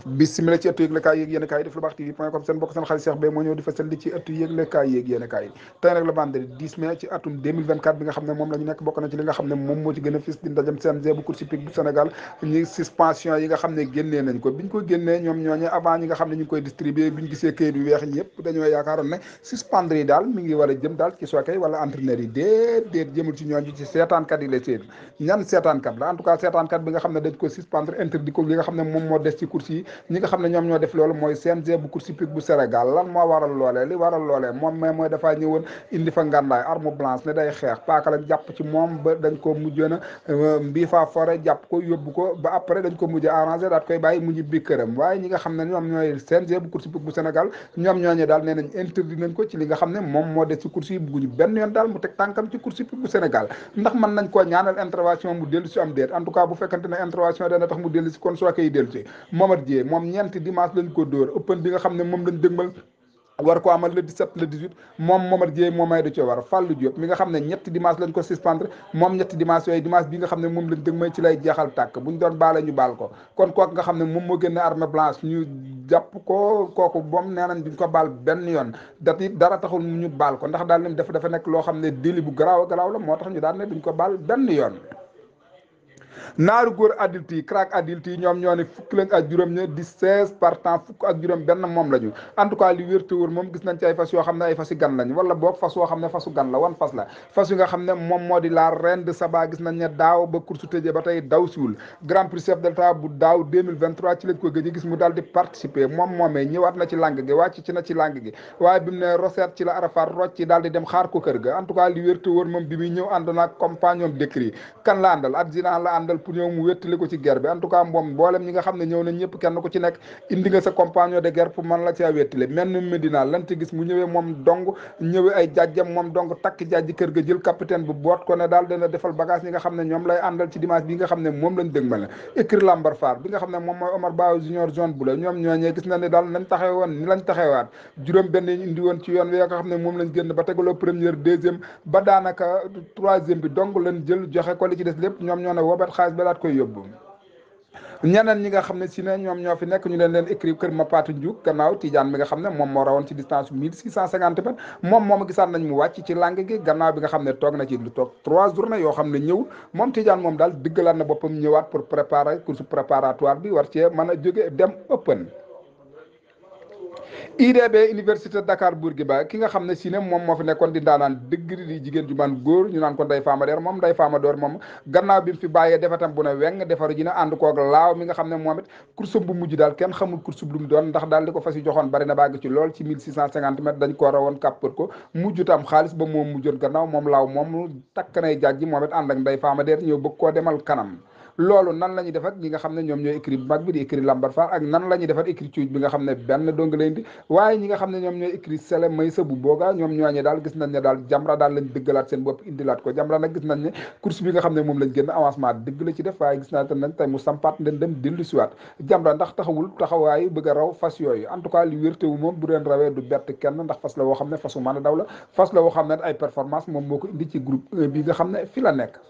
bismillah ci ëttu yëglekaay yéeg yéen kaay def lu baax tv.com seen bokk seen xarit Cheikh Beye moo ñëw di fasal li ci ëttu yëglekaay yéeg yéen kaay tey nag la vendredi 10 mai ci atum 2024 bi nga xam ne moom la ñu nekk bokk na ci li nga xam ne moom moo ci gën a fis di ndajam CNG bu course hippique bu Sénégal ñi suspension yi nga xam ne génnee nañ ko biñ ko génnee ñoom ñooñu avant ñi nga xam ne ñu ngi koy distribuer biñ gisee këyit yu weex ñëpp dañoo yaakaaroon ne suspendre yi daal mi ngi war a jëm daal ci sookey wala entraîneur yi déedéet jëmul ci ñooñu ci seetaankat yi la seen ñan seetaankat la en tout cas seetaankat bi nga xam ne dañ ko suspendre interdit ko li nga xam ne moom moo des ci course yi ñi nga xam ne ñoom ñoo def loolu mooy CNG bu course hippique bu Sénégal lan moo waral loolee li waral loolee moom mais mooy dafaa ñëwoon indi fa ngàndaay arme blanche ne day xeex paaka lañ jàpp ci moom ba dañ ko mujjoon a mbii faa fore jàpp ko yóbbu ko ba après dañ ko mujj arrangé daat koy bàyyi mu ñibbi këram waaye ñi nga xam ne ñoom ñooy CNG bu course hippique bu Sénégal ñoom ñooñu daal nee nañ interdit nañ ko ci li nga xam ne moom moo des ci course yi bugguñu benn yoon daal mu teg tànkam ci course hippique bu Sénégal ndax mën nañ koo ñaanal intervention mu dellu si am déet en tout cas bu fekkante ne intervention dana tax mu dellu si kon soo koy dellu si Momar Dieye moom ñeenti dimanche lañ ko dóor open bi nga xam ne moom lañ dëgmal war ko amal le 17 le 18 moom Momar Dieye moom may da ci war Fallou Diop mi nga xam ne ñetti dimanche lañ ko suspendre moom ñetti dimanche yooyu dimanche bi nga xam ne moom lañ dëg may ci lay jeexal tàkk buñ doon baale ñu baal ko kon kooku nga xam ne moom moo génne armée blanche ñu jàpp ko kooku moom nee nañ duñ ko baal benn yoon dat it dara taxul ñu baal ko ndax daal lim dafa nekk loo xam ne délit bu garaaw a garaaw la moo tax ñu daal ne duñ ko baal benn yoon naaru góor adulte yi crack adulte yi ñoom ñoo ne fukk lañ ak juróom ñe di 16 partants fukk ak juróom benn moom la ñu en tout cas li wér te wóor moom gis nañ ci ay fas yoo xam ne ay fasi gan lañ wala boog fas yoo xam ne fasu gan la wan fas la fas yi nga xam ne moom moo di la reine de Saba gis nañ ne daaw ba course tëjee ba tey daw siwul grand prix chef de l'État bu daaw 2023 ci lañ ko gëj gis mu daal di participer moom moomee ñëwaat na ci lang gi wàcc ci na ci lang gi waaye bi mu ne Roset ci la Arafat rocc ci daal di dem xaar ko kër ga en tout cas li wér te wóor moom bi muy ñëw ànd naag compagnon d'écrit kan la àndal adjudant la àndal pour ñëw mu wéttali ko ci guerre bi en tout cas moom mboolem ñi nga xam ne ñëw nañ ñëpp kenn ku ci nekk indi nga sa compagnon de guerre pour mën la caa wéttali mel ni Medina lan ci gis mu ñëwee moom dong ñëwee ay jàjjam moom dong takk jàjji kër ga jël capitaine bu boot ko ne daal dana defal bagage ñi nga xam ne ñoom lay àndal ci dimanche bi nga xam ne moom lañ dëg ma la écrit lambar faar bi nga xam ne moom mooy Omar Ba junior zone bu la ñoom ñooñee gis na ne daal nañ taxaw woon ni lañ taxawaat juróom benn indi woon ci yoon wi nga xam ne moom lañ génn ba tegaloo première deuxième ba daanaka troisième bi dong lañ jël joxe ko li ci des lépp ñoom ñoo ne wobat xaalis ba daat koy yóbbu ñeneen ñi nga xam ne si ne ñoom ñoo fi nekk ñu leen écrit kër ma paatu njuug gannaaw Tidiane mi nga xam ne moom moo rawoon ci distance 1650 mètres moom gisaat nañ mu wàcc ci lang gi gannaaw bi nga xam ne toog na ci lu toog 3 journées yoo xam ne ñëw moom Tidiane moom daal diggalaat na boppam ñëwaat pour préparer course préparatoire bi war cee mën a jóge dem open IDB université Dakar Bourguiba ki nga xam ne si ne moom moo fi nekkoon di ndaanaan dëgg di jigéen ju man góor ñu naan ko Ndeye Fama Der moom Ndeye Fama Door moom gannaaw bi mu fi bàyyee defatam bu ne weng defaru ji na ànd koog laaw mi nga xam ne moom it course bu mujj daal kenn xamul course bu mu doon ndax daal di ko fas yi joxoon bari na bàgg ci lool ci 1650 mètres dañ ko rawoon kàppar ko mujj tam xaalis ba moom mujjoon gannaaw moom laaw moom takk nay jàjji moom it ànd ak Ndeye Fama Der ñëw bëgg koo demal kanam loolu nan la ñuy def ak ñi nga xam ne ñoom ñooy écrit bu mag bi di écrit lambar far ak nan la ñuy defar écrit cuuj bi nga xam ne benn dong leen di waaye ñi nga xam ne ñoom ñooy écrit sele may sa bu booga ñoom ñooñee daal gis nañ ne daal Jamra daal lañ dëggalaat seen bopp indilaat ko Jamra nag gis nañ ne course bi nga xam ne moom lañ génn avancement dëgg la ci def waaye gis naa te nañ tey mu sampaat nden dem dellu siwaat Jamra ndax taxawul taxawaayu bëgg a raw fas yooyu en tout cas li wértéwu moom bu leen rawee du bett kenn ndax fas la woo xam ne fasu mën a daw la fas la woo xam ne ay performance moom moo ko indi ci groupe 1 bi nga xam ne fi la nekk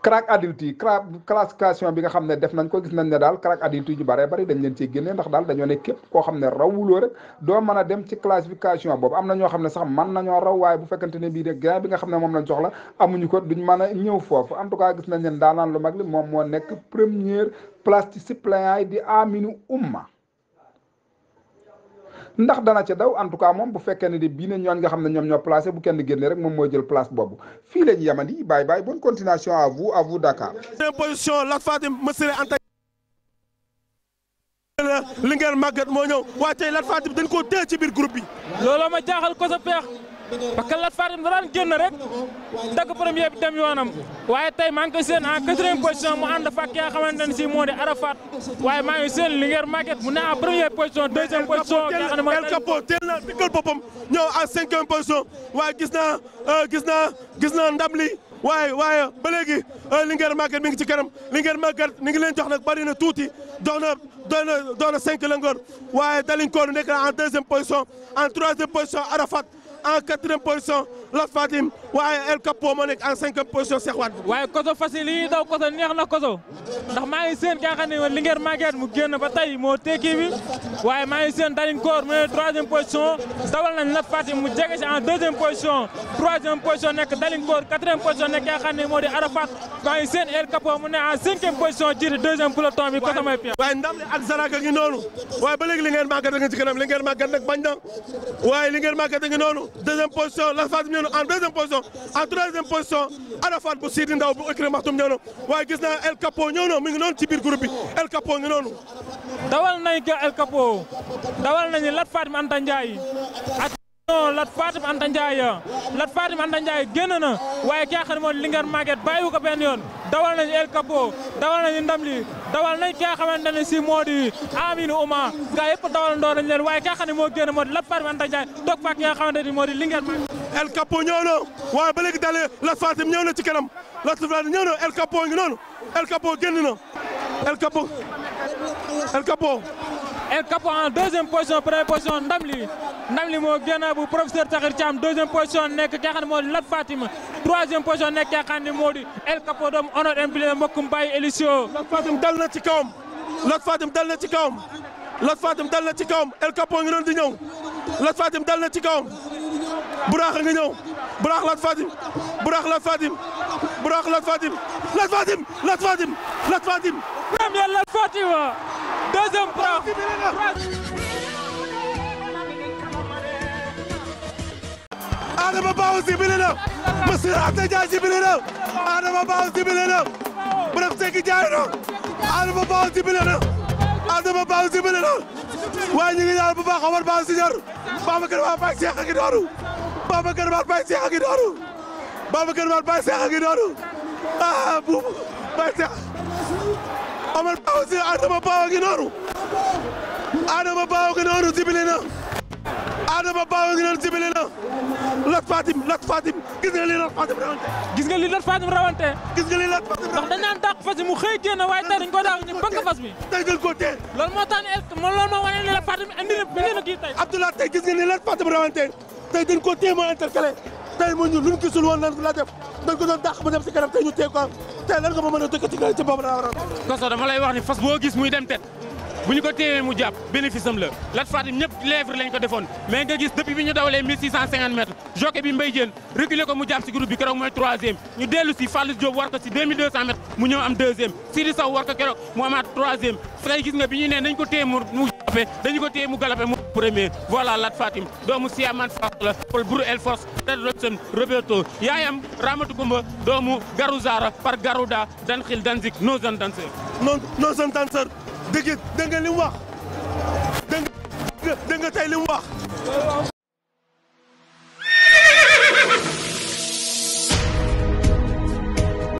crack adulte yi classification bi nga xam ne def nañ ko gis nañ ne daal crack adulte yi ñu bëree bëri dañ leen ciy génnee ndax daal dañoo ne képp koo xam ne rawuloo rek doo mën a dem ci classification boobu am na ñoo xam ne sax mën nañoo raw waaye bu fekkante ne bii de gain bi nga xam ne moom lañ soxla amuñu ko duñ mën a ñëw foofu en tout cas gis nañ ne daanaan lu mag li moom moo nekk première place ci suppléant yi di Aminu Umma ndax dana ca daw en tout cas moom bu fekkee ne de bii ne ñooñ nga xam ne ñoom ñoo placé bu kenn génne rek moom mooy jël place boobu fii la ñu yamandi bye bonne continuation à vous Dakar. position Lat Fatim Massiré Anta Linguère Maguette moo ñëw waaye tey Lat Fatim dañ koo téye ci biir groupe bi. looloo ma jaaxal ko sa peex parce que Lat Fatim da daan génn rek dagg premier bi dem yoonam waaye tey maa ngi koy seen en 4e position mu ànd fa ki nga xamante ne si moo di Arafat waaye maa ngi seen Linguère Maguette mu ne en 1e position 2e position. El Capo teel na diggal boppam ñëw en 5e position waaye gis naa ndam li waaye ba léegi Linguère Maguette mi ngi ci kanam Linguère Maguette ni ngi leen jox nag bari na tuuti doon na 5 la ngoon waaye Dalinkoor nekk na en 2e position en 3e position Arafat en 4e position Lat Fatim waaye El Capo moo nekk en 5e position Cheikh Wade. waaye koso facile yi daw koso neex na koso ndax maa ngi seen kaa xam ne Linguère Maguette mu génn ba tey moo tekki bi waaye maa ngi seen Dalinkoor mu ne 3e position dawal nañ Lat Fatim mu jege si en 2e position 3e position nekk Dalinkoor 4e position nekk kaa xam ne moo di Arafat maa ngi seen El Capo mu ne en 5e position jiite 2e peloton bi koso may waaye ndam li ak Zaraka ngi noonu waaye ba léegi Linguère Maguette da nga ci kanam Linguère Maguette nag bañ na waaye Linguère Maguette da ngi noonu 2e position Lat Fatim ñëw na en 2e position en 3e position Arafat bu Sidi Ndaw bu écrit Maxtum ñëw na waaye gis naa El Capo ñëw na mi ngi noonu ci biir groupe bi El Capo ngi noonu dawal nañ ko El Capo dawal nañu Lat Fatim Anta Ndiaye ak Lat Fatim Anta Ndiaye génn na waaye ki nga xam ne moo di Linguère Maguette bàyyiwu ko benn yoon dawal nañu El Capo dawal nañu ndam li dawal nañ ki nga xamante ne si moo di Aminou Ouma gaa yëpp dawal ndoo nañ leen waaye ki nga xam ne moo génn moo di Lat Fatim Anta Ndiaye toog fa ki nga xamante ne moo di Linguère Maguette El Capo ñëw na waaye ba léegi daal Lat Fatim ñëw na ci kanam Lat Fatim ñëw na El Capo ngi noonu El Capo génn na El Capo en 2e position 1e position ndam li moo génn bu professeur Takhir Thiam 2e position nekk ki nga xam ne moo di Lat Fatim 3e position nekk ki nga xam ne moo di El Capo doomu honor impliqué mbokkum Baye Elisio Lat Fatim dal na ci kawam Lat Fatim dal na ci kawam Lat Fatim dal na ci kawam El Capo ngi doon di ñëw Lat Fatim dal na ci kawam Buraax nga ñëw Buraax Lat Fatim Buraax Lat Fatim Buraax Lat Fatim Lat Fatim Lat Fatim Lat Fatim premier Lat Fatim 2e Buraax Adama Baaw sibile na Monsieur Anta Ndiaye sibile na Adama Baaw sibile na Borom Seki jaay na Adama Baaw sibile na Adama Baaw sibile na waaye ñu ngi ñaan bu baax Omar Baaw Senior Babacar Mar Baye Cheikh a ngi noonu Babacar Mar Baye Cheikh a ngi noonu Babacar Mar Baye Cheikh a ngi noonu bu Baye Cheikh Omar Baaw si Adama Baaw a ngi noonu Adama Baaw a ngi noonu sibile na Adama Baaw a ngi noonu sibile na Lat Fatim gis nga li Lat Fatim rawante gis nga li Lat Fatim rawante gis nga li Lat Fatim ndax dañ naan dàq fas bi mu xëy génn waaye tey dañ ko daaw ñu bëgg fas bi tey dañ ko tee loolu moo tax ne loolu moo wane ne Lat Fatim indi na kii tey Abdoulaye tey gis nga ni Lat Fatim rawante tey dañ ko tee moo intercalé tey mu ñu luñ gisul woon lan la def dañ ko doon dàq ba dem si kanam tey ñu tee ko tey lan nga ma mën a dëkk ci boobu la waroon Koso dama lay wax ni fas boo gis muy dem tet bu ñu ko téewee mu jàpp bénéfice am la Lat Fatim ñëpp lèvre lañ ko defoon mais nga gis depuis bi ñu dawalee 1650 mètres jockey bi Mbaye Diène reculé ko mu jàpp si groupe bi keroog mooy 3e ñu dellu si Fallou Diop war ko si 2200 mètres mu ñëw am 2e Sidi Sow war ko keroog mu amaat 3e fay gis nga bi ñu ne nañ ko téye mu jàppee dañu ko téye mu galopé mu premier voilà Lat Fatim doomu Siaman Fass la Paul Bru El Force Ted Robson Roberto yaayam Ramatu Kumba doomu Garouzara par Garouda dan xil dan zik no zone danseur dégg nga li mu wax dégg nga tey li mu wax